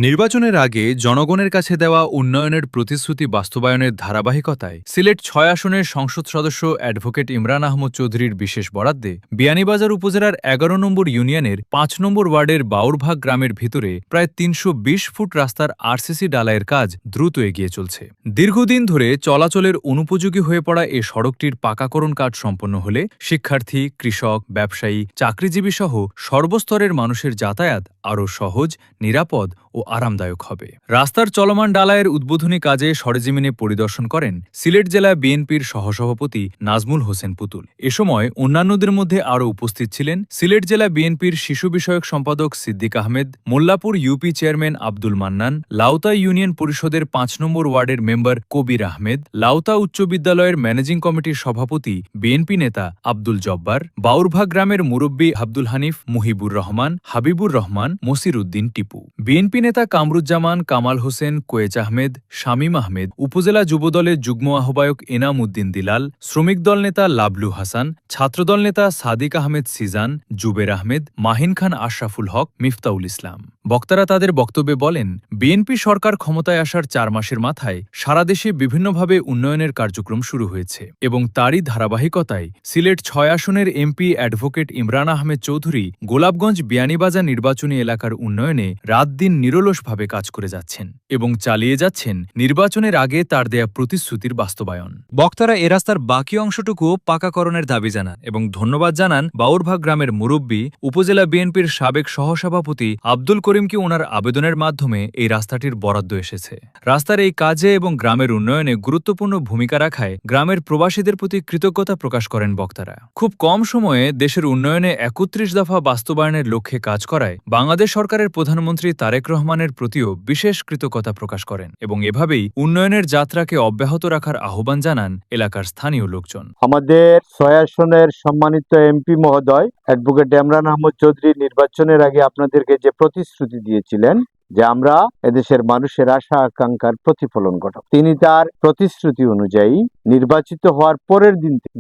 নির্বাচনের আগে জনগণের কাছে দেওয়া উন্নয়নের প্রতিশ্রুতি বাস্তবায়নের ধারাবাহিকতায় সিলেট ৬ আসনের সংসদ সদস্য অ্যাডভোকেট ইমরান আহমদ চৌধুরীর বিশেষ বরাদ্দে বিয়ানীবাজার উপজেলার ১১ নম্বর ইউনিয়নের ৫ নম্বর ওয়ার্ডের বাউরভাগ গ্রামের ভিতরে প্রায় ৩২০ ফুট রাস্তার আরসিসি ডালাইয়ের কাজ দ্রুত এগিয়ে চলছে। দীর্ঘদিন ধরে চলাচলের অনুপযোগী হয়ে পড়া এ সড়কটির পাকাকরণ কাজ সম্পন্ন হলে শিক্ষার্থী, কৃষক, ব্যবসায়ী, চাকরিজীবী সহ সর্বস্তরের মানুষের যাতায়াত আরও সহজ, নিরাপদ ও আরামদায়ক হবে। রাস্তার চলমান ডালায়ের উদ্বোধনী কাজে সরেজমিনে পরিদর্শন করেন সিলেট জেলা বিএনপির সহসভাপতি নাজমুল হোসেন পুতুল। এ সময় অন্যান্যদের মধ্যে আরও উপস্থিত ছিলেন সিলেট জেলা বিএনপির শিশু বিষয়ক সম্পাদক Siddique Ahmed, Mollapur UP chairman Abdul Mannan, Lauta union পরিষদের ৫ নম্বর ওয়ার্ডের মেম্বার কবির আহমেদ, লাউতা উচ্চ বিদ্যালয়ের ম্যানেজিং কমিটির সভাপতি বিএনপি নেতা আব্দুল জব্বার, বাউরভাগ গ্রামের মুরব্বী আব্দুল হানিফ, মুহিবুর রহমান, হাবিবুর রহমান, মসির উদ্দিন টিপু, বিএনপি নেতা কামরুজ্জামান, কামাল হোসেন, কোয়েচ আহমেদ, শামীম আহমেদ, উপজেলা যুবদলের যুগ্ম আহ্বায়ক এনাম উদ্দিন দিলাল, শ্রমিক দল নেতা লাবলু হাসান, ছাত্রদল নেতা সাদিক আহমেদ সিজান, জুবের আহমেদ, মাহিন খান, আশরাফুল হক, মিফতাউল ইসলাম। বক্তারা তাদের বক্তব্যে বলেন, বিএনপি সরকার ক্ষমতায় আসার ৪ মাসের মাথায় সারা দেশে বিভিন্নভাবে উন্নয়নের কার্যক্রম শুরু হয়েছে এবং তারই ধারাবাহিকতায় সিলেট ৬ আসনের এমপি অ্যাডভোকেট ইমরান আহমেদ চৌধুরী গোলাপগঞ্জ বিয়ানীবাজার নির্বাচনী এলাকার উন্নয়নে রাত দিন নিরলসভাবে কাজ করে যাচ্ছেন এবং চালিয়ে যাচ্ছেন নির্বাচনের আগে তার দেয়া প্রতিশ্রুতির বাস্তবায়ন। বক্তারা এ রাস্তার বাকি অংশটুকু পাকাকরণের দাবি জানান এবং ধন্যবাদ জানান বাউরভাগ গ্রামের মুরব্বী, উপজেলা বিএনপির সাবেক সহসভাপতি আব্দুল করিমকে ওনার আবেদনের মাধ্যমে এই রাস্তাটির বরাদ্দ এসেছে। রাস্তার এই কাজে এবং গ্রামের উন্নয়নে গুরুত্বপূর্ণ ভূমিকা রাখায় গ্রামের প্রবাসীদের প্রতি কৃতজ্ঞতা প্রকাশ করেন বক্তারা। খুব কম সময়ে দেশের উন্নয়নে ৩১ দফা বাস্তবায়নের লক্ষ্যে কাজ করায় বাংলাদেশ সরকারের প্রধানমন্ত্রী তারেক রহমানের প্রতিও বিশেষ কৃতজ্ঞতা প্রকাশ করেন এবং এভাবেই উন্নয়নের যাত্রাকে অব্যাহত রাখার আহ্বান জানান এলাকার স্থানীয় লোকজন। আমাদের ৬ আসনের সম্মানিত এমপি মহোদয় অ্যাডভোকেট ইমরান আহমদ চৌধুরী নির্বাচনের আগে আপনাদেরকে যে প্রতিশ্রুতি দিয়েছিলেন যে আমরা এদেশের মানুষের আশা আকাঙ্ক্ষার প্রতিফলন ঘটাব, তিনি তার প্রতিশ্রুতি অনুযায়ী নির্বাচিত হওয়ার পরের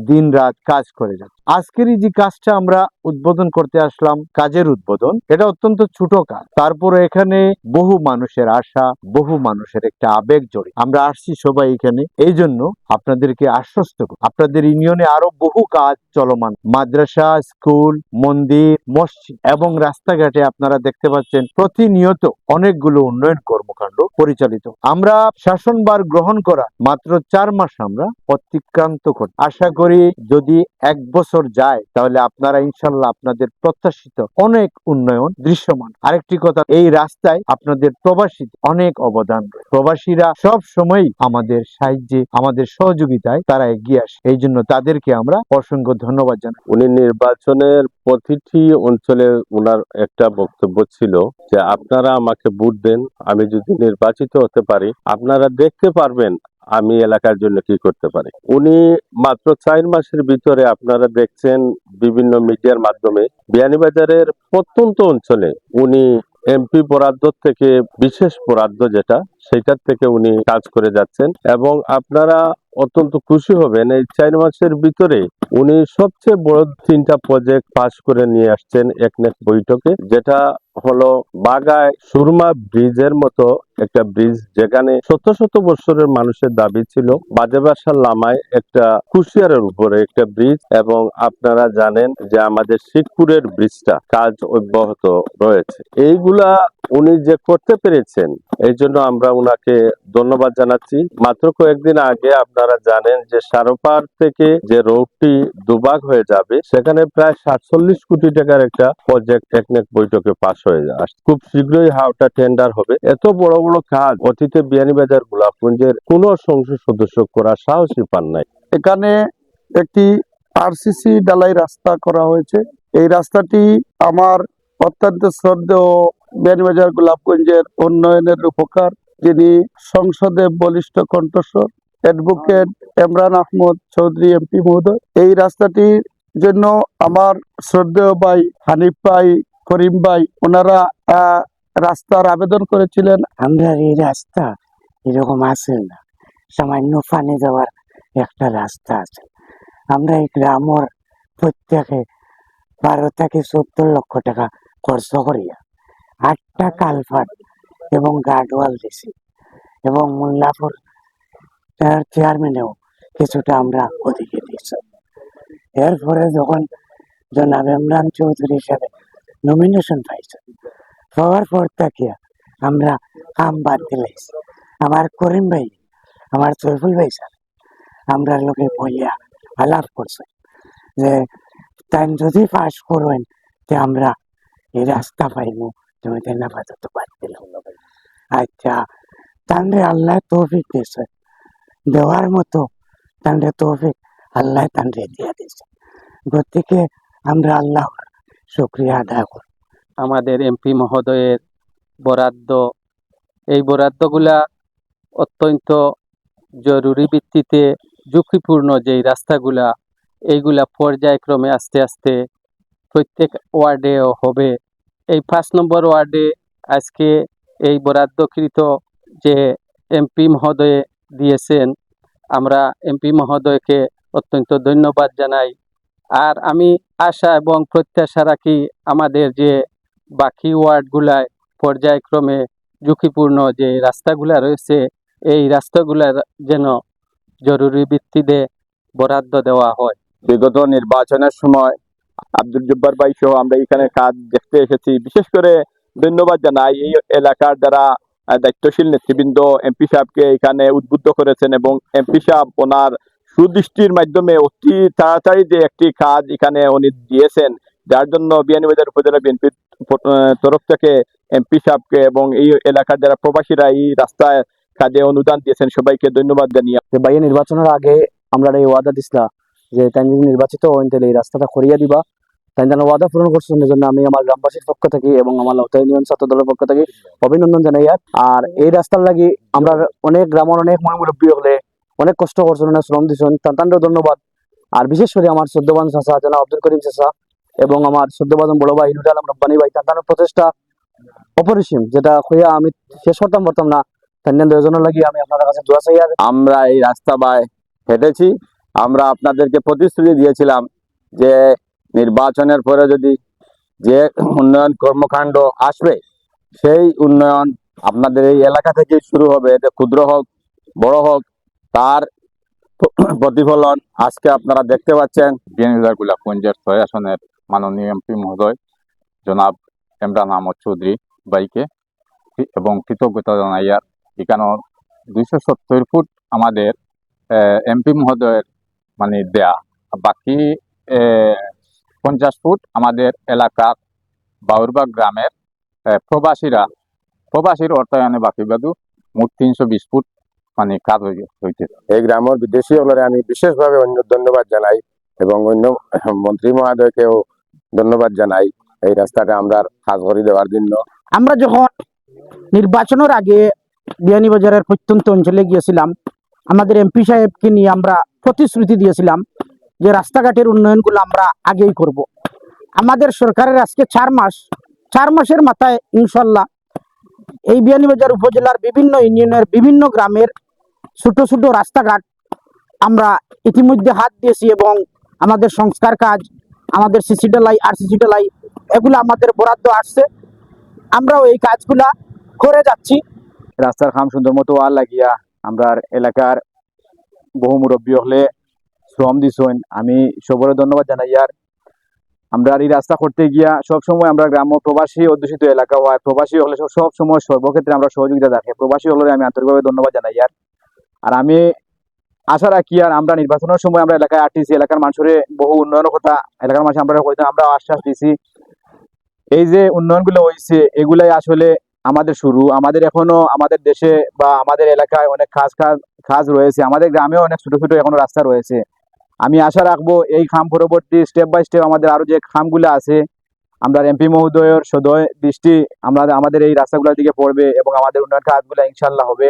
দিন রাত কাজ করে যাচ্ছে। আজকের এই যে কাজটা আমরা উদ্বোধন করতে আসলাম, কাজের উদ্বোধন, এটা অত্যন্ত ছোট কাজ, তারপরে এখানে বহু মানুষের আশা, বহু মানুষের একটা আবেগ জড়িত। আমরা আসছি সবাই এখানে এই জন্য আপনাদেরকে আশ্বস্ত করি, আপনাদের ইউনিয়নে আরো বহু কাজ চলমান, মাদ্রাসা, স্কুল, মন্দির, মসজিদ এবং রাস্তাঘাটে আপনারা দেখতে পাচ্ছেন প্রতিনিয়ত অনেকগুলো উন্নয়ন কর্মকাণ্ড পরিচালিত। আমরা শাসনভার গ্রহণ করা মাত্র ৪ মাস আমরা অতিক্রান্ত করি। আশা করি যদি ১ বছর যায় তাহলে আপনারা ইনশাল্লাহ আপনাদের প্রত্যাশিত অনেক উন্নয়ন দৃশ্যমান। আরেকটি কথা, এই রাস্তায় আপনাদের প্রবাসী অনেক অবদান রয়েছে। প্রবাসীরা সব সময় আমাদের সাহায্যে, আমাদের সহযোগিতায় তারা এগিয়ে আসে, এই জন্য তাদেরকে আমরা অসংখ্য ধন্যবাদ জানাই। উনি নির্বাচনের প্রতিটি অঞ্চলে উনার একটা বক্তব্য ছিল যে আপনারা আমাকে ভোট দেন, আমি যদি নির্বাচিত হতে পারি আপনারা দেখতে পারবেন আমি এলাকার জন্য কি করতে পারি। উনি মাত্র ৪ মাসের ভিতরে আপনারা দেখছেন বিভিন্ন মিডিয়ার মাধ্যমে বিয়ানীবাজারের প্রত্যন্ত অঞ্চলে উনি এমপি বরাদ্দ থেকে বিশেষ বরাদ্দ যেটা, সেটার থেকে উনি কাজ করে যাচ্ছেন এবং আপনারা অত্যন্ত খুশি হবেন এই ৪ মাসের ভিতরে উনি সবচেয়ে বড় ৩টা প্রজেক্ট পাস করে নিয়ে আসছেন একনেক বৈঠকে, যেটা হলো বাগায় সুরমা ব্রিজের মতো একটা ব্রিজ, যেখানে শত শত বছরের মানুষের দাবি ছিল, বাজেবাসার লামায় একটা কুশিয়ারের উপরে একটা ব্রিজ, এবং আপনারা জানেন যে আমাদের শিবপুরের ব্রিজটা কাজ অব্যাহত রয়েছে। এইগুলা উনি যে করতে পেরেছেন এই জন্য আমরা উনাকে ধন্যবাদ জানাচ্ছি। মাত্র কয়েকদিন আগে আপনারা জানেন যে সারোপার থেকে যে রোডটি দুভাগ হয়ে যাবে সেখানে প্রায় ৪৭ কোটি টাকার একটা প্রজেক্ট একনেক বৈঠকে পাস হয়ে আসছে। খুব শীঘ্রই হাওটা টেন্ডার হবে। এত বড় বড় কাজ অতীতে বিয়ানীবাজার গোলাপগঞ্জের কোন সংসদ সদস্য করার সাহসী পান নাই। এখানে একটি আরসিসি ডালাই রাস্তা করা হয়েছে। এই রাস্তাটি আমার অত্যন্ত শ্রদ্ধেয় বিয়ানীবাজার গোলাপগঞ্জের উন্নয়নের রূপকার, যিনি সংসদে বলিষ্ঠ কণ্ঠস্বর অ্যাডভোকেট ইমরান আহমদ চৌধুরী এমপি মহোদয়। এই রাস্তাটির জন্য আমার শ্রদ্ধেয় ভাই হানিফ ভাই, করিম ভাই, ওনারা রাস্তার আবেদন করেছিলেন। আমরা এই রাস্তা এরকম আছে না, সামান্য পানি যাওয়ার একটা রাস্তা আছে। আমরা এই গ্রামের প্রত্যেকে ১২ থেকে ৭০ লক্ষ টাকা খরচ করিয়া ৮টা কালভার্ট এবং গার্ডওয়াল দিছি এবং মোল্লাপুর চেয়ারম্যানেও কিছুটা আমরা ওদিকে দিয়েছি। এরপরে যখন জনাব ইমরান চৌধুরী হিসাবে নমিনেশন পাইছে, পাওয়ার পর থেকে আমরা কাম বাদ দিলাইছি। আমার করিম ভাই, আমার সৈফুল ভাই স্যার আমরা লোকে বইয়া আলাপ করছে যে তাই যদি পাস করবেন যে আমরা এই রাস্তা পাইব, তুমি তাই না পাইতে তো বাদ দিলাম। আচ্ছা, তাহলে আল্লাহ তৌফিক দিয়েছে, দেওয়ার মতো তাহলে তৌফিক আল্লাহ তাহলে দিয়া দিয়েছে। গতিকে আমরা আল্লাহর শুকরিয়া আদায় করি। আমাদের এমপি মহোদয়ের বরাদ্দ, এই বরাদ্দগুলা অত্যন্ত জরুরি ভিত্তিতে ঝুঁকিপূর্ণ যেই রাস্তাগুলা, এইগুলা পর্যায়ক্রমে আস্তে আস্তে প্রত্যেক ওয়ার্ডেও হবে। এই 5 নম্বর ওয়ার্ডে আজকে এই বরাদ্দকৃত যে এমপি মহোদয় দিয়েছেন, আমরা এমপি মহোদয়কে অত্যন্ত ধন্যবাদ জানাই। আর আমি আশা এবং প্রত্যাশা রাখি আমাদের যে বাকি ওয়ার্ডগুলায় পর্যায়ক্রমে ঝুঁকিপূর্ণ যে রাস্তাগুলা রয়েছে, এই রাস্তাগুলার যেন জরুরি ভিত্তিতে বরাদ্দ দেওয়া হয়। বিগত নির্বাচনের সময় আব্দুল জব্বার ভাই সহ আমরা এখানে কাজ দেখতে এসেছি। বিশেষ করে ধন্যবাদ জানাই এই এলাকার যারা দায়িত্বশীল নেতৃবৃন্দ এমপি সাহেবকে এখানে উদ্বুদ্ধ করেছেন এবং এমপি সাহেব ওনার সুদৃষ্টির মাধ্যমে অতি তাড়াতাড়ি যে একটি কাজ এখানে উনি দিয়েছেন, যার জন্য বিয়ানীবাজার উপজেলা বিএনপির তরফ থেকে এমপি সাহেবকে এবং এই এলাকার যারা প্রবাসীরা এই রাস্তায় কাজে অনুদান দিয়েছেন সবাইকে ধন্যবাদ জানিয়ে ভাইয়া নির্বাচনের আগে আমরা এই ওয়াদা দিছিলা যে তাই যদি নির্বাচিত হন তাহলে এই রাস্তাটা করিয়া দিবা। তাই যেন ওয়াদা পূরণ করছেন, এই জন্য আমি আমার গ্রামবাসীর পক্ষ থেকে এবং আমার লতা ইউনিয়ন ছাত্র দলের পক্ষ থেকে অভিনন্দন জানাই। আর এই রাস্তার লাগি আমরা অনেক গ্রামের অনেক মুরব্বী হলে অনেক কষ্ট করছেন, অনেক শ্রম দিচ্ছেন, তাদের ধন্যবাদ। আর বিশেষ করে আমার শ্রদ্ধবান চাচা জনাব আব্দুল করিম চাচা এবং আমার শ্রদ্ধবান বড় ভাই হিরুল আলম রব্বানী ভাই, তাদের প্রচেষ্টা অপরিসীম, যেটা হইয়া আমি শেষ করতাম পারতাম না। তাদের দুজনের লাগি আমি আপনাদের কাছে দোয়া চাই। আর আমরা এই রাস্তা বায় হেঁটেছি। আমরা আপনাদেরকে প্রতিশ্রুতি দিয়েছিলাম যে নির্বাচনের পরে যদি যে উন্নয়ন কর্মকাণ্ড আসবে সেই উন্নয়ন আপনাদের এই এলাকা থেকেই শুরু হবে, এতে ক্ষুদ্র হোক বড় হোক, তার প্রতিফলন আজকে আপনারা দেখতে পাচ্ছেন। বিয়ানীবাজার গোলাপগঞ্জের 6 আসনের মাননীয় এমপি মহোদয় জনাব ইমরান আহমদ চৌধুরী ভাইকে এবং কৃতজ্ঞতা জানাই। আর এখানে 270 ফুট আমাদের এমপি মহোদয়ের মানে দেয়া, বাকি 50 ফুট আমাদের এলাকার বাউরবাগ গ্রামের প্রবাসীর অর্থায়নে বাকি বাদু মোট 320 ফুট মানে কাজ হইতে। এই গ্রামের বিদেশি হলরে আমি বিশেষভাবে ধন্যবাদ জানাই এবং অন্য মন্ত্রী মহোদয়কেও ধন্যবাদ জানাই এই রাস্তাটা আমরা কাজ করে দেওয়ার জন্য। আমরা যখন নির্বাচনের আগে বিয়ানীবাজারের প্রত্যন্ত অঞ্চলে গিয়েছিলাম, আমাদের এমপি সাহেবকে নিয়ে আমরা প্রতিশ্রুতি দিয়েছিলাম যে রাস্তাঘাটের উন্নয়নগুলো আমরা আগেই করব। আমাদের সরকারের আজকে 4 মাসের মাথায় ইনশাল্লাহ এই বিয়ানীবাজার উপজেলার বিভিন্ন ইউনিয়নের বিভিন্ন গ্রামের ছোট ছোট রাস্তাঘাট আমরা ইতিমধ্যে হাত দিয়েছি এবং আমাদের সংস্কার কাজ, আমাদের সিসি ঢালাই, আরসিসি ঢালাই, এগুলো আমাদের বরাদ্দ আসছে। আমরাও এই কাজগুলা করে যাচ্ছি। রাস্তার কাম সুন্দর মতো আর লাগিয়া আমরা এলাকার বহু মুরব্বী হলে শ্রম দিছেন, আমি সবরে ধন্যবাদ জানাই। আর আমরা এই রাস্তা করতে গিয়া সবসময় আমরা গ্রাম্য প্রবাসী অধ্যুষিত এলাকা হয়, প্রবাসী হলে সব সময় সর্বক্ষেত্রে আমরা সহযোগিতা রাখি। প্রবাসী হলে আমি আন্তরিকভাবে ধন্যবাদ জানাই। আর আমি আশা রাখি আর আমরা নির্বাচনের সময় আমরা এলাকায় আটটিছি, এলাকার মানুষের বহু উন্নয়নের কথা এলাকার মানুষ আমরা আশ্বাস দিছি। এই যে উন্নয়নগুলো হয়েছে এগুলাই আসলে আমাদের শুরু। আমাদের এখনো আমাদের দেশে বা আমাদের এলাকায় অনেক কাজ রয়েছে, আমাদের গ্রামেও অনেক ছোট ছোট এখনো রাস্তা রয়েছে। আমি আশা রাখবো এই খাম পরবর্তী স্টেপ বাই স্টেপ আমাদের আরো যে খামগুলো আছে আমরা এমপি মহোদয়ের সদয় দৃষ্টি আমাদের এই রাস্তাগুলোর দিকে পড়বে এবং আমাদের উন্নয়ন কাজগুলো ইনশাল্লাহ হবে।